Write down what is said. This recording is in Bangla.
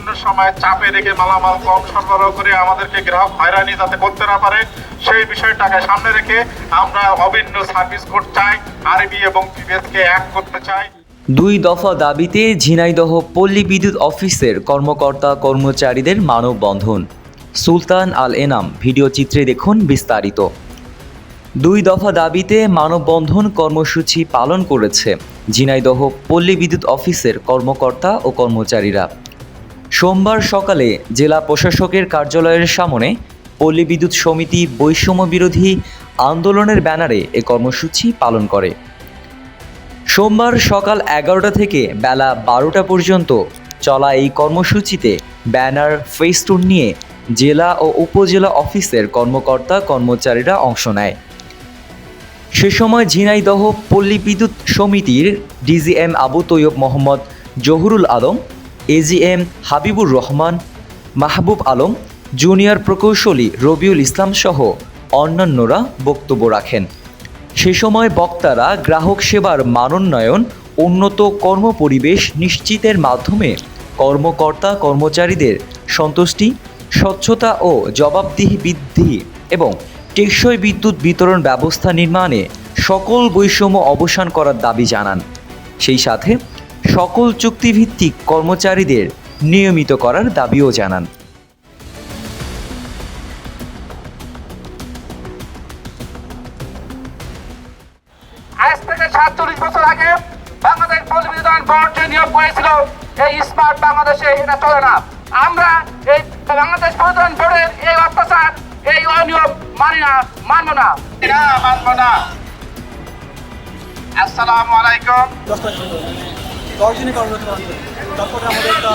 বিভিন্ন সময় চাপে রেখে মালামাল কম সরবরাহ করে আমাদেরকে গ্রাহক হয়রানি যাতে করতে না পারে সেই বিষয়টাকে সামনে রেখে আমরা অভিন্ন সার্ভিস কোড চাই, আরবি এবং পিবিএসকে এক করতে চাই। 2 দফা দাবিতে ঝিনাইদহ পল্লী বিদ্যুৎ অফিসের কর্মকর্তা কর্মচারীদের মানববন্ধন। সুলতান আল এনাম ভিডিও চিত্রে দেখুন বিস্তারিত। 2 দফা দাবিতে মানববন্ধন কর্মসূচি পালন করেছে ঝিনাইদহ পল্লী বিদ্যুৎ অফিসের কর্মকর্তা ও কর্মচারীরা। সোমবার সকালে জেলা প্রশাসকের কার্যালয়ের সামনে পল্লী বিদ্যুৎ সমিতি বৈষম্য বিরোধী আন্দোলনের ব্যানারে এ কর্মসূচি পালন করে। সোমবার সকাল 11টা থেকে বেলা 12টা পর্যন্ত চলা এই কর্মসূচিতে ব্যানার ফেস্টুন নিয়ে জেলা ও উপজেলা অফিসের কর্মকর্তা কর্মচারীরা অংশ নেয়। সে সময় ঝিনাইদহ পল্লী বিদ্যুৎ সমিতির DGM Abu Taiyab Mohammad Zahurul Alam, AGM Habibur Rahman, Mahbub Alam, junior প্রকৌশলী রবিউল ইসলাম সহ অন্যান্যরা বক্তব্য রাখেন। সে সময় বক্তারা গ্রাহক সেবার মানোন্নয়ন, উন্নত কর্মপরিবেশ নিশ্চিতের মাধ্যমে কর্মকর্তা কর্মচারীদের সন্তুষ্টি, স্বচ্ছতা ও জবাবদিহি বৃদ্ধি এবং টেকসই বিদ্যুৎ বিতরণ ব্যবস্থা নির্মাণে সকল বৈষম্য অবসান করার দাবি জানান। সেই সাথে সকল চুক্তিভিত্তিক কর্মচারীদের নিয়মিত করার দাবিও জানান। আজ থেকে 47 বছর আগে বাংলাদেশ পল্লী বিদ্যুৎ বোর্ড যে নিয়োগ করেছিল, এই স্মার্ট বাংলাদেশে এটা চলে না। আমরা এই বাংলাদেশ পল্লী বিদ্যুৎ বোর্ডের এই অত্যাচার, এই অনিয়ম মানি না, মানব না, মানব না। আসসালামু আলাইকুম। 10 দিনে কর্মরত তারপরে আমাদের একটা